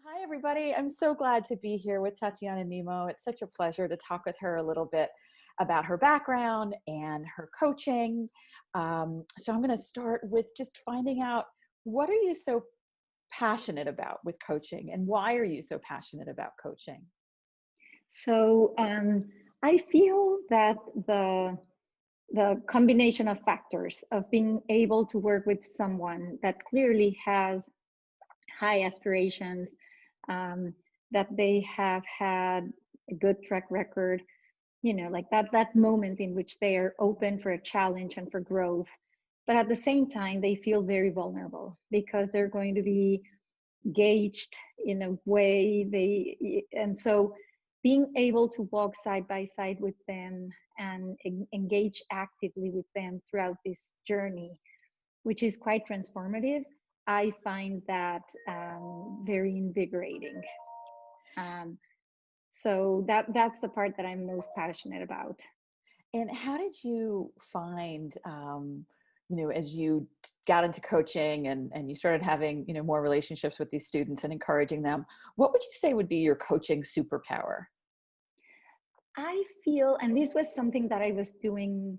Hi, everybody. I'm so glad to be here with Tatiana Nemo. It's such a pleasure to talk with her a little bit about her background and her coaching. So I'm going to start with just finding out, what are you so passionate about with coaching, and why are you so passionate about coaching? So I feel that the combination of factors of being able to work with someone that clearly has high aspirations, um, that they have had a good track record, like that moment in which they are open for a challenge and for growth, but at the same time they feel very vulnerable because they're going to be gauged in a way and so being able to walk side by side with them and engage actively with them throughout this journey, which is quite transformative, I find that very invigorating. um, so that's the part that I'm most passionate about. And how did you find, as you got into coaching and you started having, more relationships with these students and encouraging them, what would you say would be your coaching superpower? I feel, and this was something that I was doing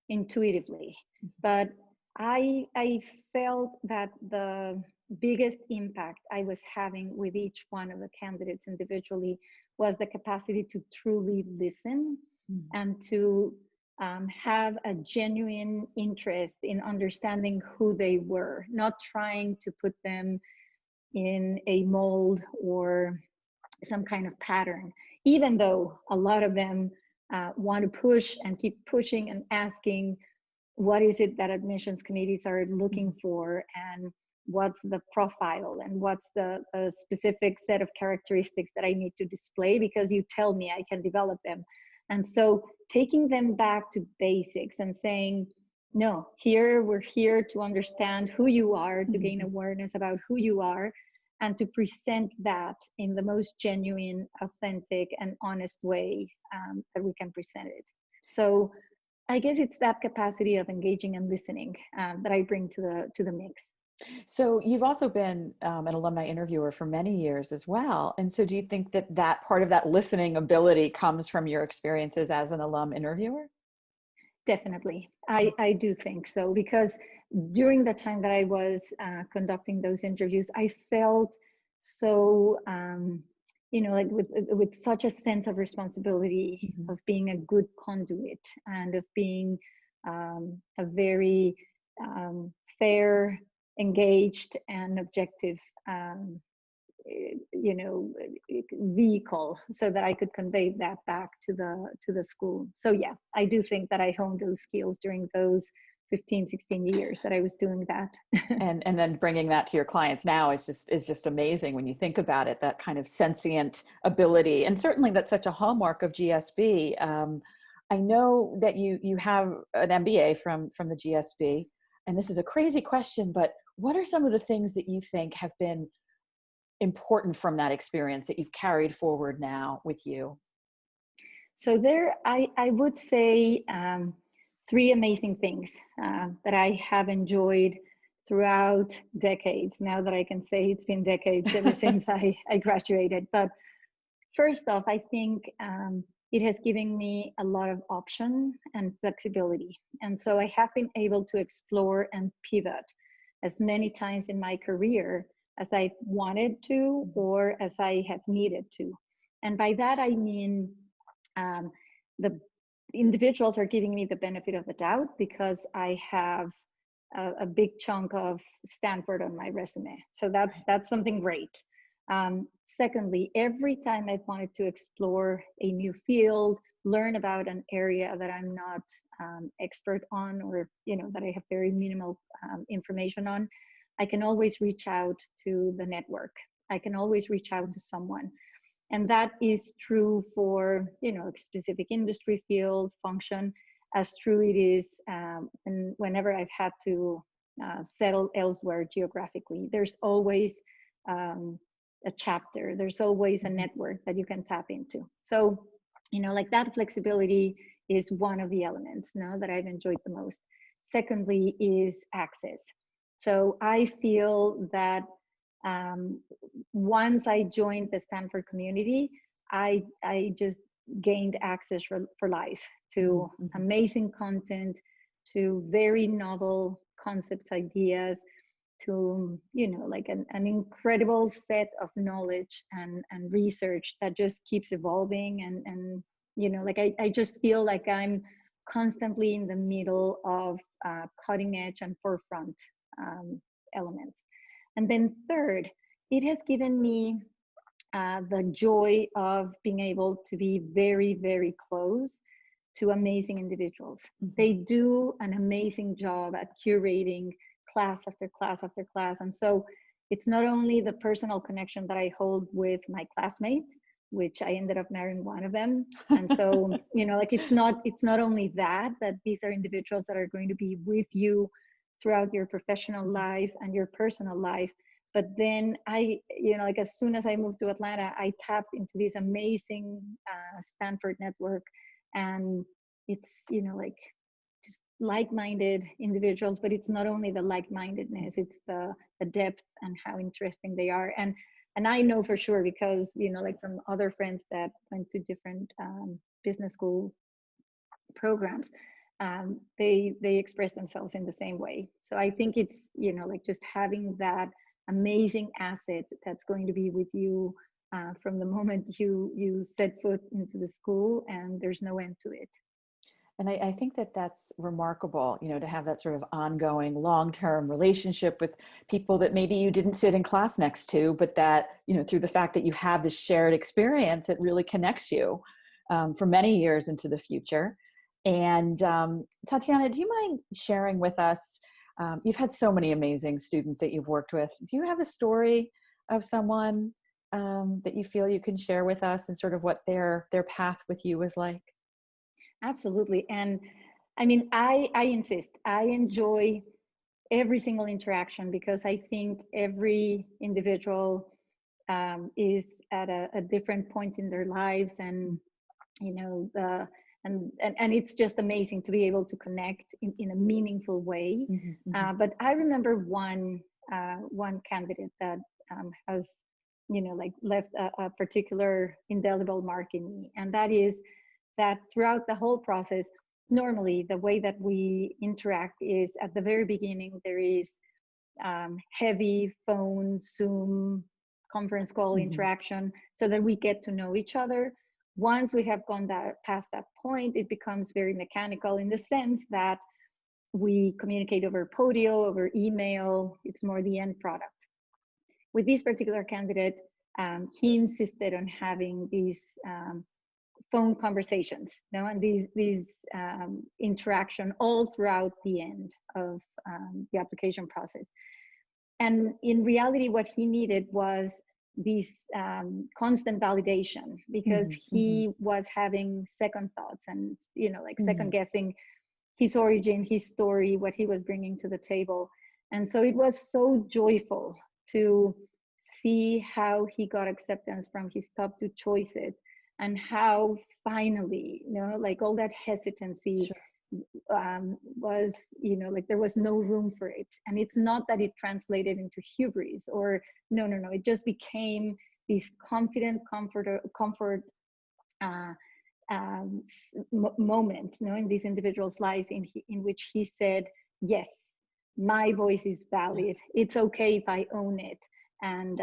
intuitively, but I felt that the biggest impact I was having with each one of the candidates individually was the capacity to truly listen Mhm. and to have a genuine interest in understanding who they were, not trying to put them in a mold or some kind of pattern, even though a lot of them want to push and keep pushing and asking, what is it that admissions committees are looking Mhm. for, and what's the profile, and what's the specific set of characteristics that I need to display because you tell me I can develop them. And so taking them back to basics and saying, no, here we're here to understand who you are, to gain Mhm. awareness about who you are, and to present that in the most genuine, authentic, and honest way that we can present it. So I guess it's that capacity of engaging and listening that I bring to the mix. So you've also been an alumni interviewer for many years as well. And so do you think that that part of that listening ability comes from your experiences as an alum interviewer? Definitely, I do think so, because during the time that I was conducting those interviews, I felt so like with such a sense of responsibility Mhm. of being a good conduit and of being a very fair, engaged, and objective um, vehicle so that I could convey that back to the school. So yeah, I do think that I honed those skills during those 15, 16 years that I was doing that. And then bringing that to your clients now is just amazing when you think about it, that kind of sentient ability. And certainly that's such a hallmark of GSB. I know that you have an MBA from the GSB, and this is a crazy question, but what are some of the things that you think have been important from that experience that you've carried forward now with you? So there, I would say three amazing things that I have enjoyed throughout decades. Now that I can say it's been decades ever since I graduated. But first off, I think it has given me a lot of option and flexibility. And so I have been able to explore and pivot as many times in my career as I wanted to or as I have needed to. And by that, I mean um, the individuals are giving me the benefit of the doubt because I have a big chunk of Stanford on my resume. So Right. that's something great. Secondly, every time I've wanted to explore a new field, learn about an area that I'm not expert on, or that I have very minimal information on, I can always reach out to the network. I can always reach out to someone, and that is true for a specific industry, field, function, as true it is and whenever I've had to settle elsewhere geographically. There's always a chapter, there's always a Mhm. network that you can tap into. So like that flexibility is one of the elements now that I've enjoyed the most. Secondly is access. So I feel that Um, Once I joined the Stanford community, I just gained access for life to Mm-hmm. amazing content, to very novel concepts, ideas, to like an incredible set of knowledge and research that just keeps evolving, and like I just feel like I'm constantly in the middle of cutting edge and forefront um, elements. And then third, it has given me the joy of being able to be very, very close to amazing individuals. Mm-hmm. They do an amazing job at curating class after class after class. And so it's not only the personal connection that I hold with my classmates, which I ended up marrying one of them. And so, like it's not only that these are individuals that are going to be with you throughout your professional life and your personal life. But then like as soon as I moved to Atlanta, I tapped into this amazing Stanford network, and it's like just like-minded individuals. But it's not only the like-mindedness, it's the depth and how interesting they are. And I know for sure, because like from other friends that went to different business school programs, they express themselves in the same way. So I think it's like just having that amazing asset that's going to be with you from the moment you set foot into the school, and there's no end to it. And I think that that's remarkable, to have that sort of ongoing long-term relationship with people that maybe you didn't sit in class next to, but that, through the fact that you have this shared experience, it really connects you for many years into the future. And Tatiana, do you mind sharing with us, you've had so many amazing students that you've worked with. Do you have a story of someone that you feel you can share with us, and sort of what their path with you was like? Absolutely. And I mean, I insist, I enjoy every single interaction, because I think every individual is at a different point in their lives, and the and it's just amazing to be able to connect in a meaningful way. Mm-hmm, mm-hmm. But I remember one candidate that has like left a particular indelible mark in me, and that is that throughout the whole process, normally the way that we interact is, at the very beginning, there is heavy phone, Zoom, conference call Mm-hmm. interaction, so that we get to know each other. Once we have gone past that point, it becomes very mechanical, in the sense that we communicate over Podio, over email. It's more the end product. With this particular candidate, he insisted on having these phone conversations, and these interaction all throughout the end of the application process. And in reality, what he needed was this constant validation, because Mm-hmm. Mm-hmm. he was having second thoughts, and like Mm-hmm. second guessing his origin, his story, what he was bringing to the table. And so it was so joyful to see how he got acceptance from his top two choices, and how finally, like all that hesitancy Sure. was, like there was no room for it. And it's not that it translated into hubris, or no, it just became this confident comfort uh, moment, in this individual's life, in which he said, yes, my voice is valid. Yes. It's okay if I own it. And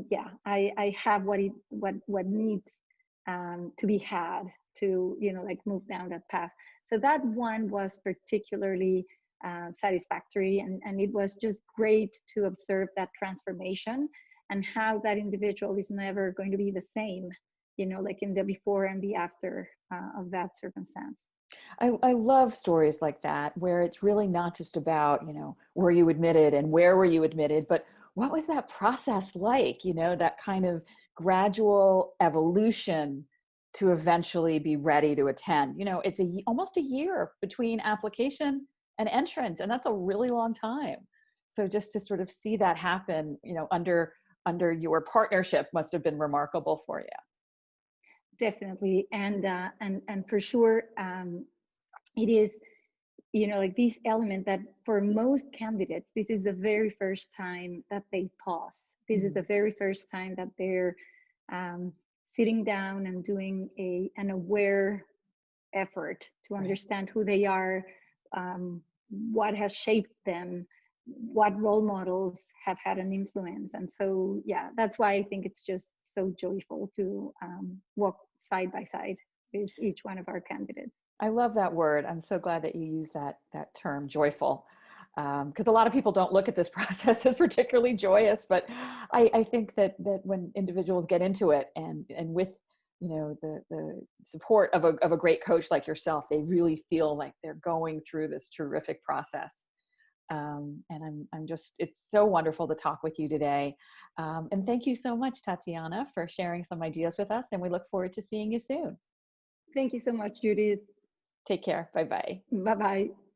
yeah, I have what needs to be had to, like move down that path. So that one was particularly satisfactory, and it was just great to observe that transformation, and how that individual is never going to be the same, like in the before and the after of that circumstance. I love stories like that, where it's really not just about, were you admitted and where were you admitted, but what was that process like, that kind of gradual evolution to eventually be ready to attend. It's almost a year between application and entrance, and that's a really long time. So just to sort of see that happen, under your partnership must have been remarkable for you. Definitely. And for sure, it is, like this element that for most candidates, this is the very first time that they pause. This is the very first time that they're sitting down and doing an aware effort to understand who they are, what has shaped them, what role models have had an influence. And so, yeah, that's why I think it's just so joyful to walk side by side with each one of our candidates. I love that word. I'm so glad that you use that term, joyful, because a lot of people don't look at this process as particularly joyous. But I think that when individuals get into it, and with the support of a great coach like yourself, they really feel like they're going through this terrific process. And it's so wonderful to talk with you today. And thank you so much, Tatiana, for sharing some ideas with us. And we look forward to seeing you soon. Thank you so much, Judith. Take care. Bye-bye. Bye-bye.